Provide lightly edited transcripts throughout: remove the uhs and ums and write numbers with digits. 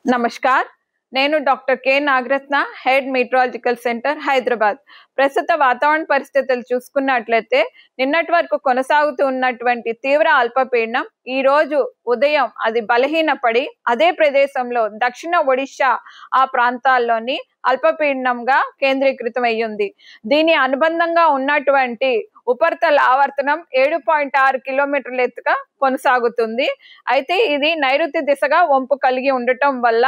నమస్కార్. నేను doctor K Nagaratna, head meteorological centre, Hyderabad. ప్రస్తుత వాతావరణ పరిస్థితులు చూసుకున్నట్లయితే నిన్నటి వరకు కొనసాగుతూ ఉన్నటువంటి తీవ్ర అల్పపీడనం ఈ రోజు ఉదయం అది బలహీనపడి అదే ప్రదేశంలో దక్షిణ ఒడిశా ఆ ప్రాంతాల్లోని అల్పపీడనంగా కేంద్రీకృతం అయ్యింది. దీని అనుబంధంగా ఉన్నటువంటి ఉపరితల ఆవర్తనం 7.6 కిలోమీటర్ల ఎత్తుగా కొనసాగుతుంది. అయితే ఇది నైరుతి దిశగా వంపు కలిగి ఉండటం వల్ల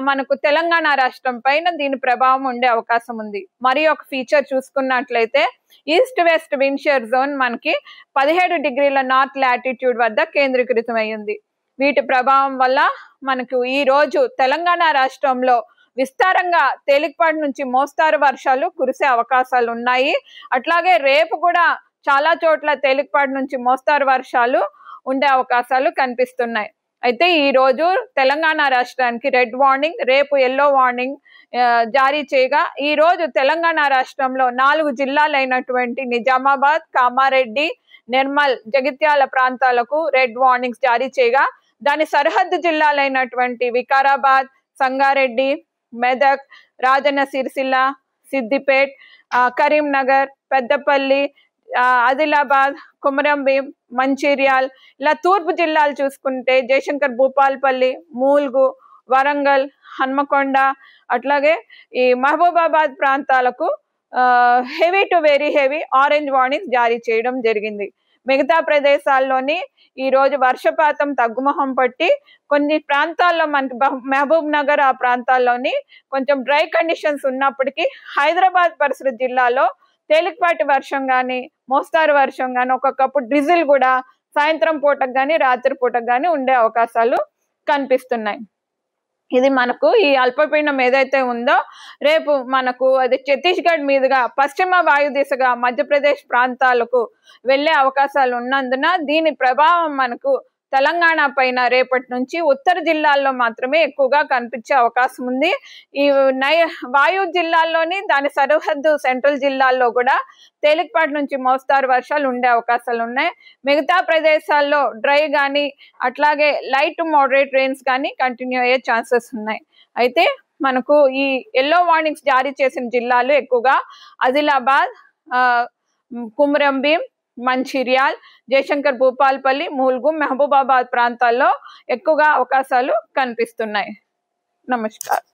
మనకు తెలంగాణ రాష్ట్రం పైన దీని ప్రభావం ఉండే అవకాశం ఉంది. మరి ఒక ఫీచర్ చూసుకున్నట్లయితే east west wind shear zone మనకి 17 డిగ్రీల నార్త్ లాటిట్యూడ్ వద్ద కేంద్రీకృతం అయ్యింది. వీటి ప్రభావం వల్ల మనకు ఈ రోజు తెలంగాణ రాష్ట్రంలో విస్తారంగా తేలికపాటి నుంచి మోస్తారు వర్షాలు కురిసే అవకాశాలు ఉన్నాయి. అట్లాగే రేపు కూడా చాలా చోట్ల తేలికపాటి నుంచి మోస్తారు వర్షాలు ఉండే అవకాశాలు కనిపిస్తున్నాయి. అయితే ఈ రోజు తెలంగాణ రాష్ట్రానికి రెడ్ వార్నింగ్, రేపు ఎల్లో వార్నింగ్ జారీ చేయగా ఈ రోజు తెలంగాణ రాష్ట్రంలో 4 జిల్లాలైనటువంటి నిజామాబాద్, కామారెడ్డి, నిర్మల్, జగిత్యాల ప్రాంతాలకు రెడ్ వార్నింగ్స్ జారీ చేయగా దాని సరిహద్దు జిల్లాలైనటువంటి వికారాబాద్, సంగారెడ్డి, మెదక్, రాజన్న సిరిసిల్ల, సిద్దిపేట్, కరీంనగర్, పెద్దపల్లి, ఆదిలాబాద్, కొమరంభీం, మంచిర్యాల్, ఇలా తూర్పు జిల్లాలు చూసుకుంటే జయశంకర్, భూపాల్పల్లి, మూల్గు, వరంగల్, హన్మకొండ, అట్లాగే ఈ మహబూబాబాద్ ప్రాంతాలకు heavy to very heavy orange warning జారీ చేయడం జరిగింది. మిగతా ప్రదేశాల్లోని ఈ రోజు వర్షపాతం తగ్గుముఖం పట్టి కొన్ని ప్రాంతాల్లో మనకి మహబూబ్ నగర్ ఆ ప్రాంతాల్లోని కొంచెం డ్రై కండిషన్స్ ఉన్నప్పటికీ హైదరాబాద్ పరిసర జిల్లాలో తేలికపాటి వర్షం కానీ మోస్తారు వర్షం కానీ ఒక్కొక్కప్పుడు డ్రిజిల్ కూడా సాయంత్రం పూటకు కానీ రాత్రి పూటకు కానీ ఉండే అవకాశాలు కనిపిస్తున్నాయి. ఇది మనకు ఈ అల్పపీడనం ఏదైతే ఉందో రేపు మనకు అది ఛత్తీస్గఢ్ మీదుగా పశ్చిమ వాయు దిశగా మధ్యప్రదేశ్ ప్రాంతాలకు వెళ్ళే అవకాశాలు ఉన్నందున దీని ప్రభావం మనకు తెలంగాణ పైన రేపటి నుంచి ఉత్తర జిల్లాల్లో మాత్రమే ఎక్కువగా కనిపించే అవకాశం ఉంది. ఈ వాయు జిల్లాల్లోని దాని సరిహద్దు సెంట్రల్ జిల్లాల్లో కూడా తేలికపాటి నుంచి మోస్తారు వర్షాలు ఉండే అవకాశాలు ఉన్నాయి. మిగతా ప్రదేశాల్లో డ్రై కానీ అట్లాగే లైట్ టు మోడరేట్ రెయిన్స్ కానీ కంటిన్యూ అయ్యే ఛాన్సెస్ ఉన్నాయి. అయితే మనకు ఈ ఎల్లో వార్నింగ్స్ జారీ చేసిన జిల్లాలు ఎక్కువగా ఆదిలాబాద్, కుమ్రంభీం, మంచిర్యాల్, జయశంకర్, భూపాల్పల్లి, మూల్గు, మహబూబాబాద్ ప్రాంతాల్లో ఎక్కువగా అవకాశాలు కనిపిస్తున్నాయి. నమస్కారం.